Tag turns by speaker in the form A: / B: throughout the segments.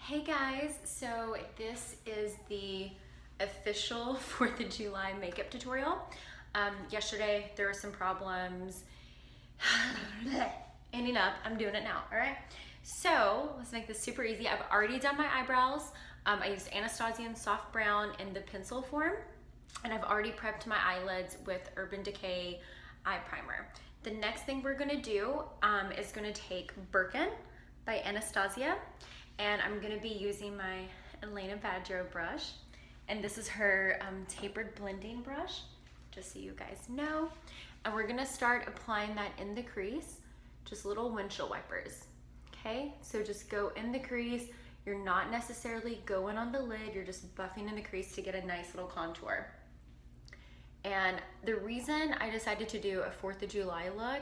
A: Hey guys, so this is the official 4th of July makeup tutorial. Yesterday there were some problems ending up, I'm doing it now, all right? So let's make this super easy. I've already done my eyebrows. I used Anastasia Soft Brown in the pencil form, and I've already prepped my eyelids with Urban Decay eye primer. The next thing we're gonna do is gonna take Birkin by Anastasia, and I'm gonna be using my Elena Badger brush, and this is her tapered blending brush, just so you guys know. And we're gonna start applying that in the crease, just little windshield wipers, okay? So just go in the crease. You're not necessarily going on the lid, you're just buffing in the crease to get a nice little contour. And the reason I decided to do a 4th of July look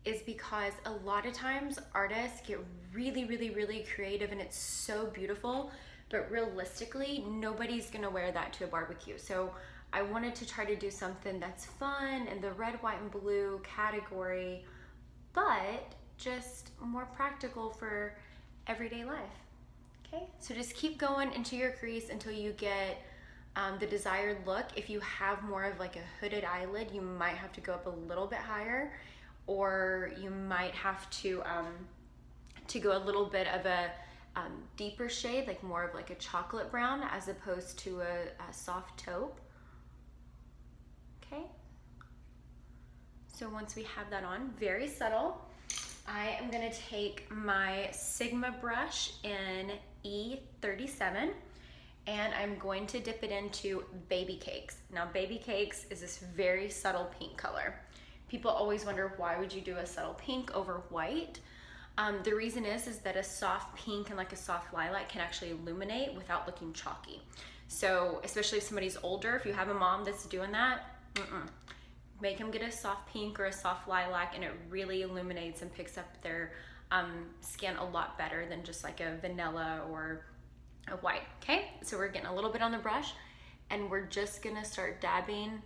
A: is because a lot of times artists get really creative and it's so beautiful, but realistically, nobody's gonna wear that to a barbecue. So I wanted to try to do something that's fun in the red, white, and blue category, but just more practical for everyday life, okay? So just keep going into your crease until you get the desired look. If you have more of like a hooded eyelid, you might have to go up a little bit higher, or you might have to go a little bit of a deeper shade, like more of like a chocolate brown as opposed to a soft taupe. Okay, so once we have that on, very subtle, I am gonna take my Sigma brush in E37, and I'm going to dip it into Baby Cakes. Now, Baby Cakes is this very subtle pink color. People always wonder, why would you do a subtle pink over white? The reason is that a soft pink and like a soft lilac can actually illuminate without looking chalky. So especially if somebody's older, if you have a mom that's doing that, make them get a soft pink or a soft lilac, and it really illuminates and picks up their skin a lot better than just like a vanilla or a white, okay? So we're getting a little bit on the brush, and we're just gonna start dabbing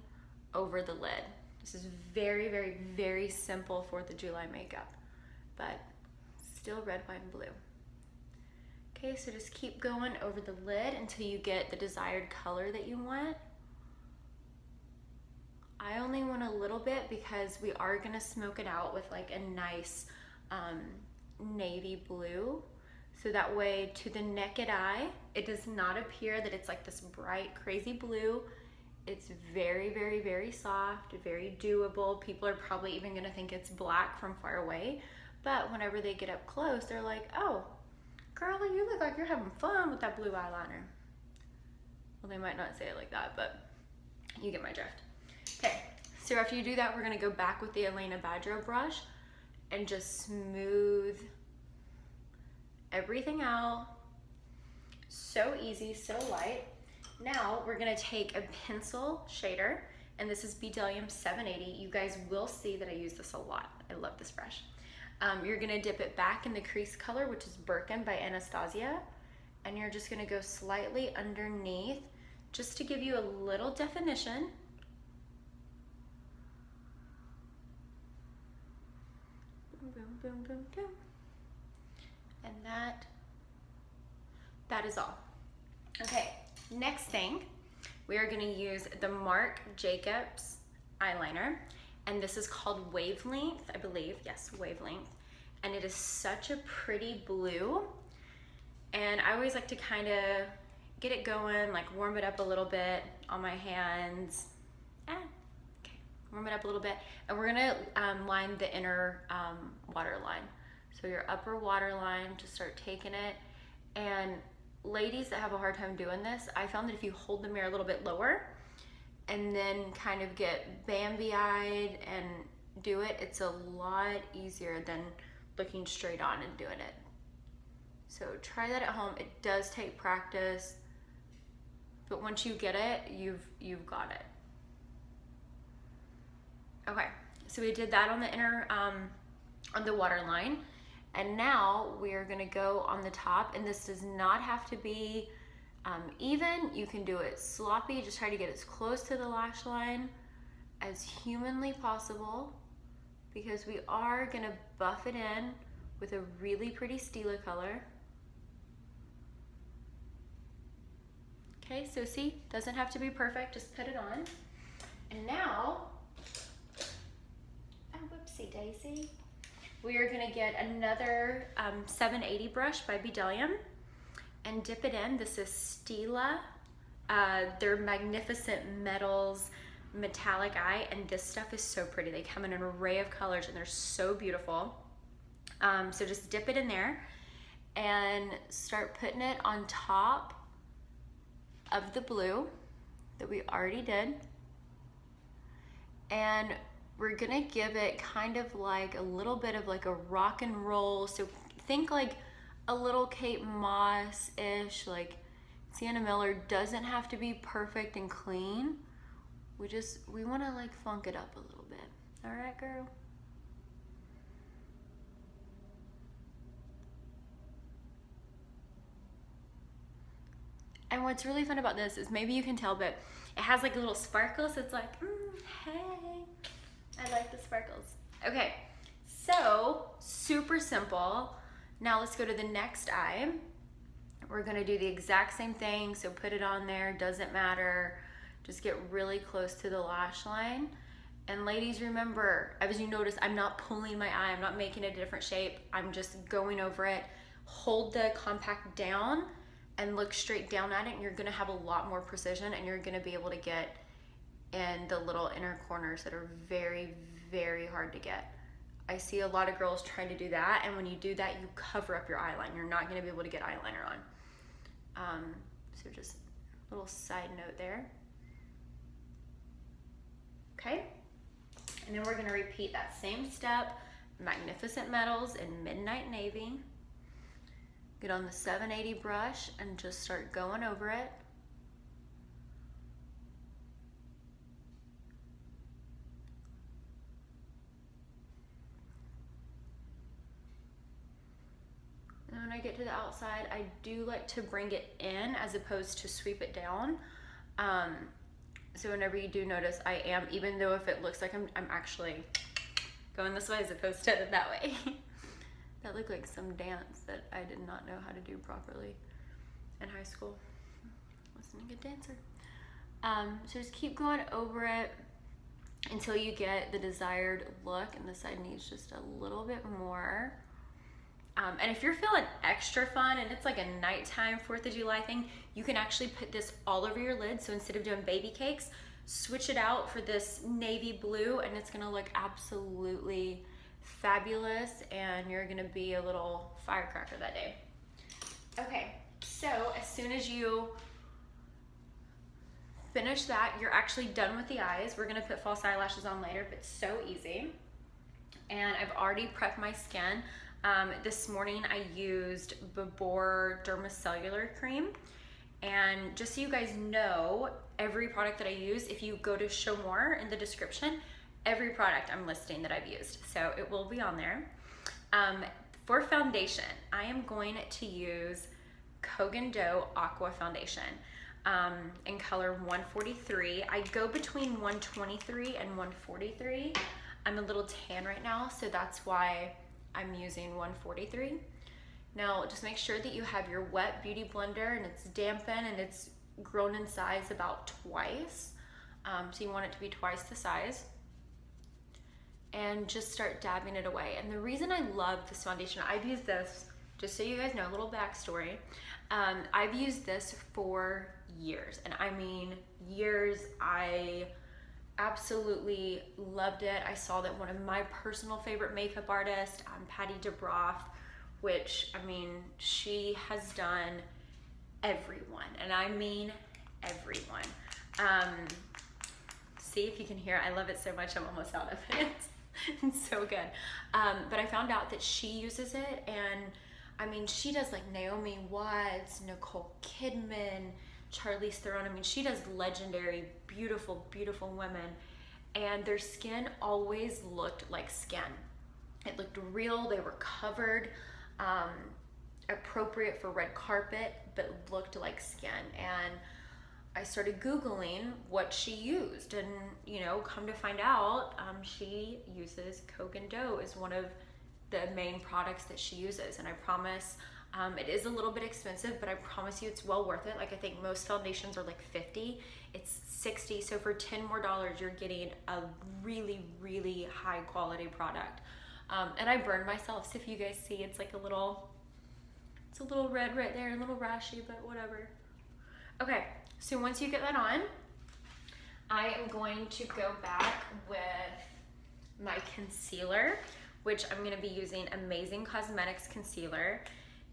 A: over the lid. This is very simple 4th of July makeup, but still red, white, and blue. Okay, so just keep going over the lid until you get the desired color that you want. I only want a little bit because we are gonna smoke it out with like a nice navy blue. So that way, to the naked eye, it does not appear that it's like this bright, crazy blue. It's very soft, very doable. People are probably even gonna think it's black from far away, but whenever they get up close, they're like, oh, girlie, you look like you're having fun with that blue eyeliner. Well, they might not say it like that, but you get my drift. Okay, so after you do that, we're gonna go back with the Elena Badger brush and just smooth everything out. So easy, so light. Now we're gonna take a pencil shader, and this is Bdellium 780. You guys will see that I use this a lot. I love this brush. You're gonna dip it back in the crease color, which is Birkin by Anastasia, and you're just gonna go slightly underneath just to give you a little definition. Boom. And that is all. Okay, next thing, we are gonna use the Marc Jacobs eyeliner, and this is called Wavelength, I believe, yes, Wavelength. And it is such a pretty blue, and I always like to kind of get it going, like warm it up a little bit on my hands. Okay, warm it up a little bit, and we're gonna line the inner waterline. So your upper waterline, just start taking it. And ladies that have a hard time doing this, I found that if you hold the mirror a little bit lower and then kind of get Bambi-eyed and do it, it's a lot easier than looking straight on and doing it. So try that at home. It does take practice, but once you get it, you've got it. Okay, so we did that on the inner, on the waterline. And now we are gonna go on the top, and this does not have to be even. You can do it sloppy. Just try to get as close to the lash line as humanly possible, because we are gonna buff it in with a really pretty Stila color. Okay, so see, doesn't have to be perfect, just put it on. And now, oh, whoopsie daisy. We are gonna get another 780 brush by Bdellium and dip it in. This is Stila. They're Magnificent Metals Metallic Eye, and this stuff is so pretty. They come in an array of colors and they're so beautiful. So just dip it in there and start putting it on top of the blue that we already did. And we're gonna give it kind of like a little bit of like a rock and roll. So think like a little Kate Moss-ish, like Sienna Miller. Doesn't have to be perfect and clean. We wanna like funk it up a little bit. All right, girl? And what's really fun about this is, maybe you can tell, but it has like a little sparkle, so it's like, hey, I like the sparkles. Okay, so super simple. Now let's go to the next eye. We're gonna do the exact same thing, so put it on there, doesn't matter. Just get really close to the lash line. And ladies, remember, as you notice, I'm not pulling my eye, I'm not making it a different shape, I'm just going over it. Hold the compact down and look straight down at it, and you're gonna have a lot more precision, and you're gonna be able to get in the little inner corners that are very, very hard to get. I see a lot of girls trying to do that, and when you do that, you cover up your eye line. You're not gonna be able to get eyeliner on. So just a little side note there. Okay, and then we're gonna repeat that same step, Magnificent Metals in Midnight Navy. Get on the 780 brush and just start going over it. And when I get to the outside, I do like to bring it in as opposed to sweep it down. So whenever you do notice, I am, even though if it looks like I'm actually going this way as opposed to that way. That looked like some dance that I did not know how to do properly in high school. Wasn't a good dancer. So just keep going over it until you get the desired look, and the side needs just a little bit more. And if you're feeling extra fun and it's like a nighttime 4th of July thing, you can actually put this all over your lid. So instead of doing baby cakes, switch it out for this navy blue, and it's gonna look absolutely fabulous, and you're gonna be a little firecracker that day. Okay, so as soon as you finish that, you're actually done with the eyes. We're gonna put false eyelashes on later, but it's so easy. And I've already prepped my skin. This morning I used Babor Dermacellular Cream. And just so you guys know, every product that I use, if you go to show more in the description, every product I'm listing that I've used, so it will be on there. For foundation, I am going to use Kogan Dough Aqua Foundation in color 143. I go between 123 and 143. I'm a little tan right now, so that's why I'm using 143. Now, just make sure that you have your wet beauty blender and it's dampened and it's grown in size about twice. So you want it to be twice the size. And just start dabbing it away. And the reason I love this foundation, I've used this, just so you guys know, a little backstory. I've used this for years, and I mean years. I absolutely loved it. I saw that one of my personal favorite makeup artists, Patty DeBroff, which, I mean, she has done everyone, and I mean everyone. See if you can hear, I love it so much, I'm almost out of it. It's so good. But I found out that she uses it, and I mean, she does like Naomi Watts, Nicole Kidman, Charlize Theron. I mean, she does legendary, beautiful, beautiful women, and their skin always looked like skin. It looked real, they were covered, appropriate for red carpet, but looked like skin. And I started Googling what she used, and you know, come to find out, she uses Kogan Dough as one of the main products that she uses. And I promise It is a little bit expensive, but I promise you it's well worth it. Like I think most foundations are like 50, it's 60. So for 10 more dollars, you're getting a really, really high quality product. And I burned myself. So if you guys see, it's like a little red right there, a little rashy, but whatever. Okay, so once you get that on, I am going to go back with my concealer, which I'm gonna be using Amazing Cosmetics concealer.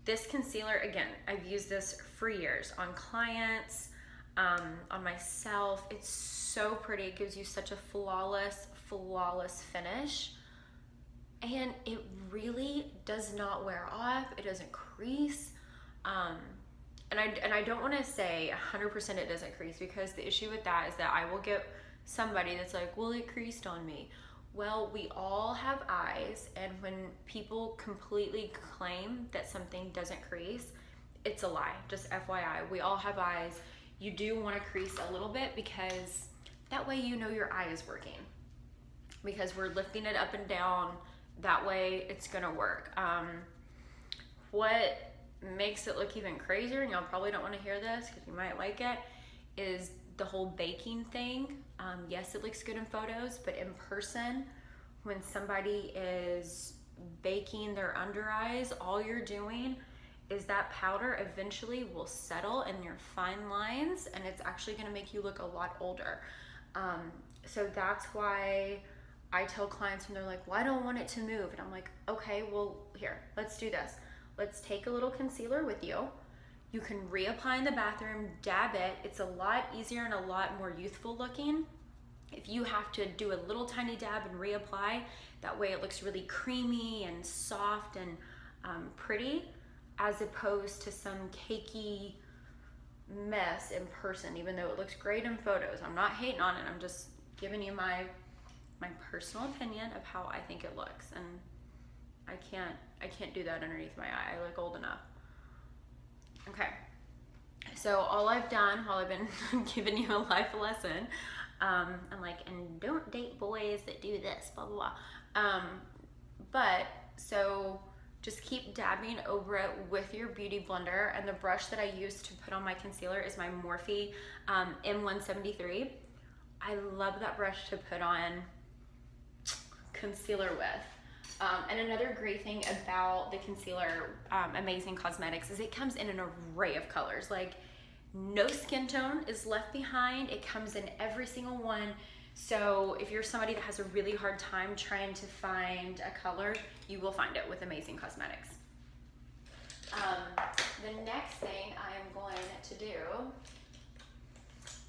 A: This concealer, again, I've used this for years on clients, on myself. It's so pretty. It gives you such a flawless finish. And it really does not wear off. It doesn't crease. And I don't want to say 100% it doesn't crease, because the issue with that is that I will get somebody that's like, well, it creased on me. Well, we all have eyes, and when people completely claim that something doesn't crease, it's a lie. Just FYI, we all have eyes. You do want to crease a little bit, because that way you know your eye is working, because we're lifting it up and down. That way it's gonna work. What makes it look even crazier, and y'all probably don't want to hear this because you might like it, is the whole baking thing. Yes, it looks good in photos, but in person, when somebody is baking their under eyes, all you're doing is that powder eventually will settle in your fine lines, and it's actually going to make you look a lot older. So that's why I tell clients when they're like, well, I don't want it to move. And I'm like, okay, well, here, let's do this. Let's take a little concealer with you. You can reapply in the bathroom, dab it. It's a lot easier and a lot more youthful looking. If you have to do a little tiny dab and reapply, that way it looks really creamy and soft and pretty, as opposed to some cakey mess in person, even though it looks great in photos. I'm not hating on it. I'm just giving you my personal opinion of how I think it looks. And I can't do that underneath my eye. I look old enough. Okay, so all I've done while I've been giving you a life lesson, I'm like, and don't date boys that do this, blah, blah, blah. But so just keep dabbing over it with your beauty blender, and the brush that I use to put on my concealer is my Morphe M173. I love that brush to put on concealer with. And another great thing about the concealer, Amazing Cosmetics, is it comes in an array of colors. Like, no skin tone is left behind. It comes in every single one. So if you're somebody that has a really hard time trying to find a color, you will find it with Amazing Cosmetics. The next thing I am going to do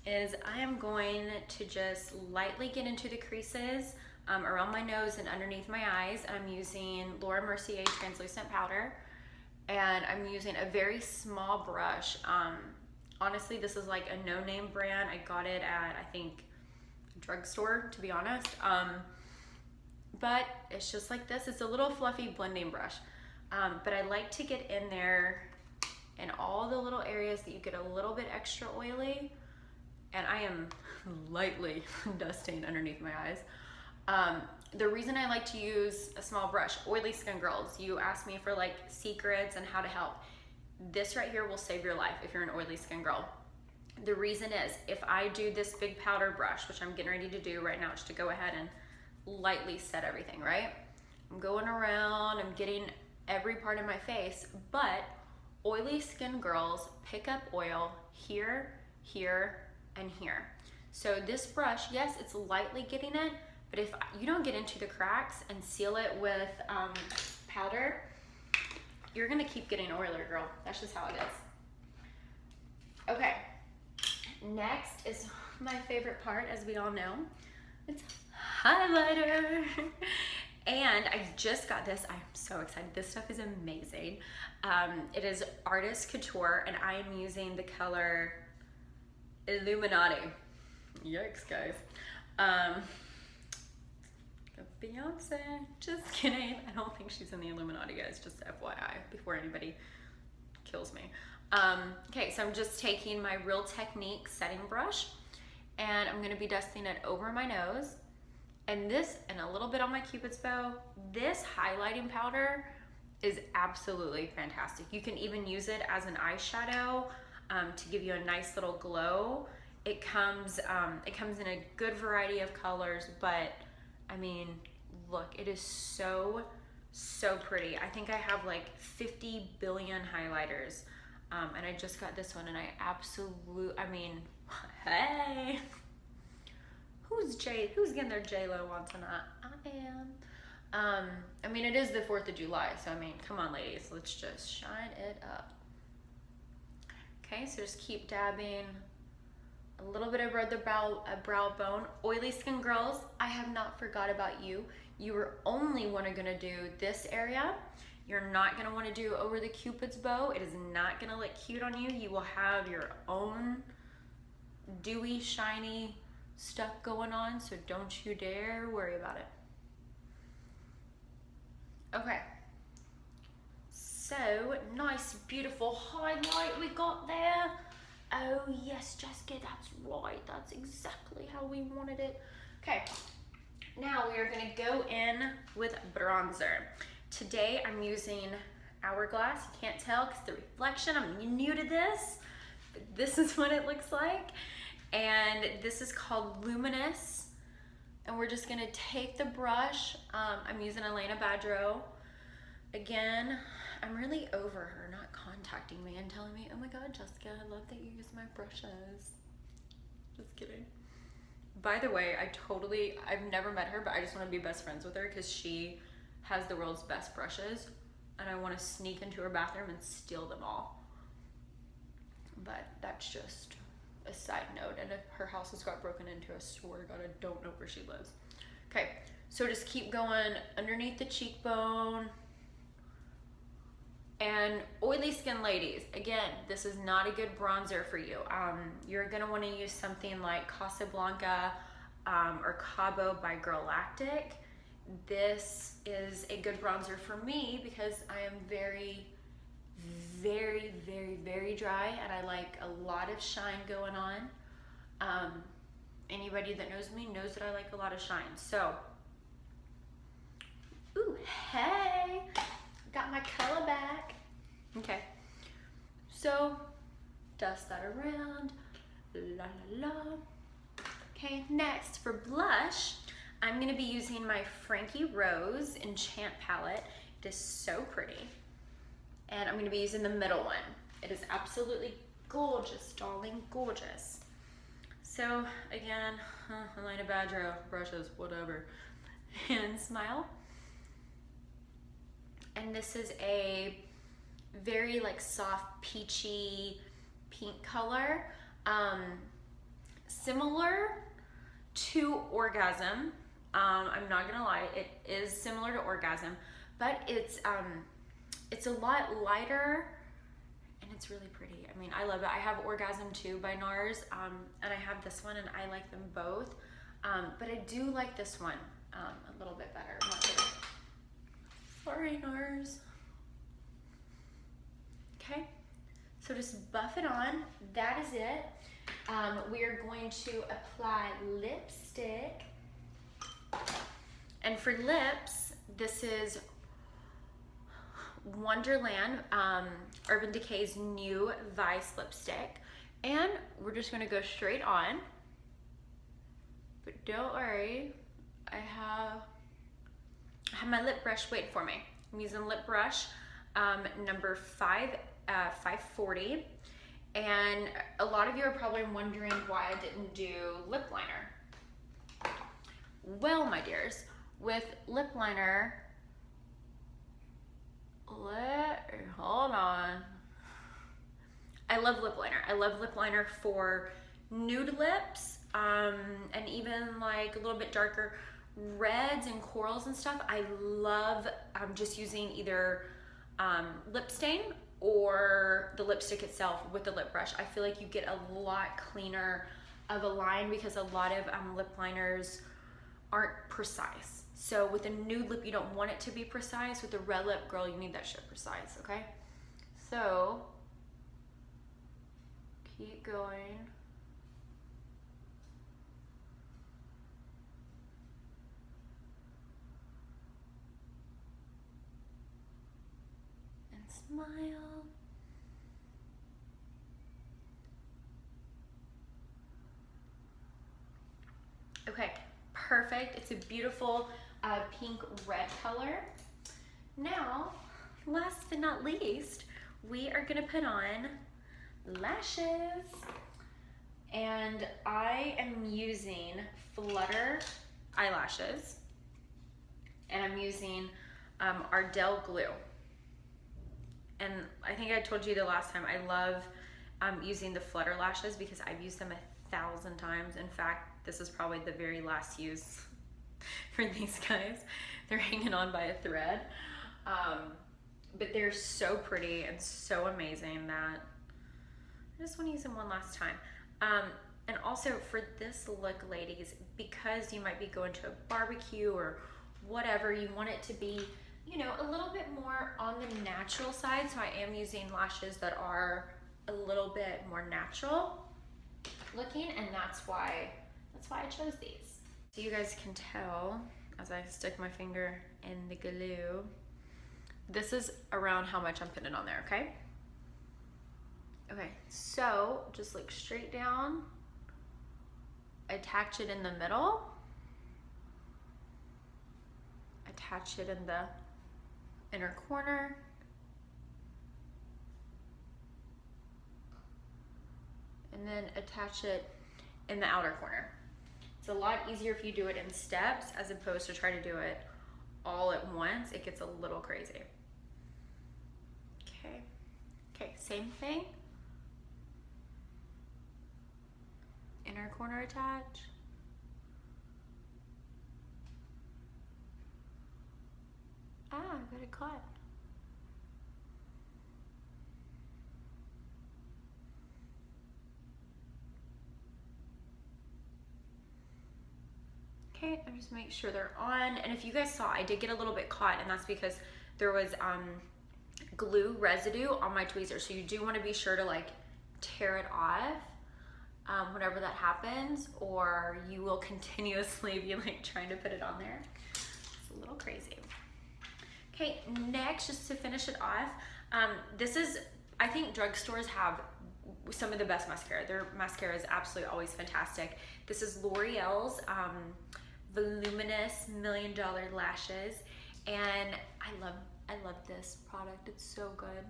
A: is I am going to just lightly get into the creases around my nose and underneath my eyes. And I'm using Laura Mercier translucent powder, and I'm using a very small brush. Honestly, this is like a no-name brand. I got it at, I think, a drugstore, to be honest. But it's just like this. It's a little fluffy blending brush. But I like to get in there in all the little areas that you get a little bit extra oily. And I am lightly dusting underneath my eyes. The reason I like to use a small brush, oily skin girls, you ask me for like secrets and how to help. This right here will save your life if you're an oily skin girl. The reason is, if I do this big powder brush, which I'm getting ready to do right now, just to go ahead and lightly set everything, right? I'm going around, I'm getting every part of my face, but oily skin girls pick up oil here, here, and here. So this brush, yes, it's lightly getting it, but if you don't get into the cracks and seal it with powder, you're gonna keep getting oilier, girl. That's just how it is. Okay, next is my favorite part, as we all know. It's highlighter. And I just got this. I'm so excited. This stuff is amazing. It is Artist Couture, and I am using the color Illuminati. Yikes, guys. Beyonce, just kidding. I don't think she's in the Illuminati, guys, just FYI, before anybody kills me. Okay, so I'm just taking my Real Technique setting brush, and I'm gonna be dusting it over my nose, and this, and a little bit on my Cupid's bow. This highlighting powder is absolutely fantastic. You can even use it as an eyeshadow to give you a nice little glow. It comes in a good variety of colors, but I mean, look, it is so pretty. I think I have like 50 billion highlighters, and I just got this one, and I mean, hey, who's getting their J-Lo on tonight? I am. I mean, it is the 4th of July, so I mean, come on, ladies, let's just shine it up. Okay, so just keep dabbing a little bit above the brow bone. Oily skin girls, I have not forgot about you. You are only gonna do this area. You're not gonna wanna do over the Cupid's bow. It is not gonna look cute on you. You will have your own dewy, shiny stuff going on, so don't you dare worry about it. Okay, so nice, beautiful highlight we got there. Oh yes, Jessica, that's right. That's exactly how we wanted it. Okay, now we are gonna go in with bronzer. Today I'm using Hourglass. You can't tell because the reflection, I'm new to this, but this is what it looks like. And this is called Luminous. And we're just gonna take the brush. I'm using Elena Badro. Again, I'm really over her not contacting me and telling me, oh my God, Jessica, I love that you use my brushes. Just kidding. By the way, I've never met her, but I just wanna be best friends with her because she has the world's best brushes, and I wanna sneak into her bathroom and steal them all. But that's just a side note, and if her house has got broken into, I swear to God, I don't know where she lives. Okay, so just keep going underneath the cheekbone. And oily skin ladies, again, this is not a good bronzer for you. You're gonna wanna use something like Casablanca or Cabo by Girlactic. This is a good bronzer for me because I am very dry, and I like a lot of shine going on. Anybody that knows me knows that I like a lot of shine. So, ooh, hey, got my color back. Okay, so dust that around, la la la. Okay, next for blush, I'm gonna be using my Frankie Rose Enchant palette. It is so pretty. And I'm gonna be using the middle one. It is absolutely gorgeous, darling, gorgeous. So again, Elena Badro, brushes, whatever, and smile. And this is a very like soft peachy pink color, similar to Orgasm. I'm not gonna lie, it is similar to Orgasm, but it's a lot lighter, and it's really pretty. I mean, I love it. I have Orgasm too by NARS, and I have this one, and I like them both. But I do like this one a little bit better. Sorry, NARS. Okay, so just buff it on. That is it. We are going to apply lipstick. And for lips, this is Wonderland Urban Decay's new Vice lipstick, and we're just gonna go straight on. But don't worry, I have my lip brush waiting for me. I'm using lip brush number 540, and a lot of you are probably wondering why I didn't do lip liner. Well, my dears, with lip liner, hold on. I love lip liner. I love lip liner for nude lips, and even like a little bit darker reds and corals and stuff. I love just using either lip stain or the lipstick itself with the lip brush. I feel like you get a lot cleaner of a line because a lot of lip liners aren't precise. So with a nude lip, you don't want it to be precise. With a red lip, girl, you need that shit precise, okay? So, keep going. Smile. Okay, perfect. It's a beautiful pink red color. Now, last but not least, we are gonna put on lashes. And I am using Flutter eyelashes. And I'm using Ardell glue. And I think I told you the last time, I love using the Flutter lashes because I've used them 1,000 times. In fact, this is probably the very last use for these guys. They're hanging on by a thread. But they're so pretty and so amazing that I just want to use them one last time. And also for this look, ladies, because you might be going to a barbecue or whatever, you want it to be, you know, a little bit more on the natural side. So I am using lashes that are a little bit more natural looking, and that's why I chose these. So you guys can tell as I stick my finger in the glue, this is around how much I'm putting on there, okay? Okay, so just look straight down, attach it in the middle, attach it in the inner corner, and then attach it in the outer corner. It's a lot easier if you do it in steps as opposed to try to do it all at once. It gets a little crazy. Okay, same thing. Inner corner attach. I got it caught. Okay, and just make sure they're on. And if you guys saw, I did get a little bit caught, and that's because there was glue residue on my tweezers. So you do want to be sure to like tear it off whenever that happens, or you will continuously be like trying to put it on there. It's a little crazy. Okay, next, just to finish it off, this is, I think drugstores have some of the best mascara. Their mascara is absolutely always fantastic. This is L'Oreal's Voluminous $1 Million Lashes, and I love this product. It's so good.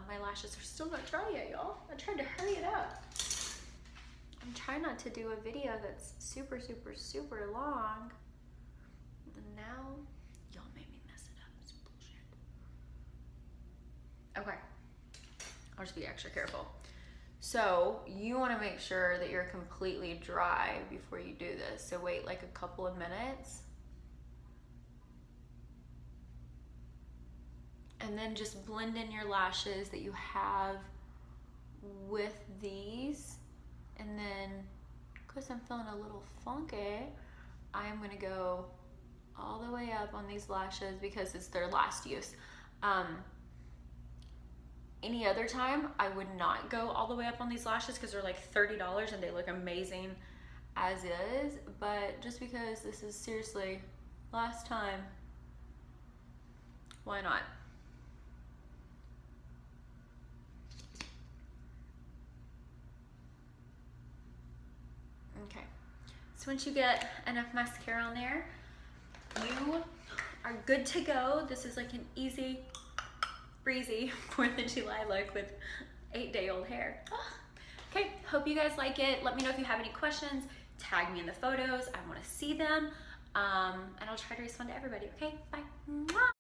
A: My lashes are still not dry yet, y'all. I tried to hurry it up. I'm trying not to do a video that's super, super, super long. And now, y'all made me mess it up. It's bullshit. Okay, I'll just be extra careful. So you want to make sure that you're completely dry before you do this. So wait like a couple of minutes. And then just blend in your lashes that you have with these. And then, because I'm feeling a little funky, I am gonna go all the way up on these lashes because it's their last use. Any other time, I would not go all the way up on these lashes because they're like $30 and they look amazing as is. But just because this is seriously last time, why not? Okay, so once you get enough mascara on there, you are good to go. This is like an easy, breezy 4th of July look with 8-day-old hair. Okay, hope you guys like it. Let me know if you have any questions. Tag me in the photos. I want to see them. And I'll try to respond to everybody. Okay, bye. Mwah!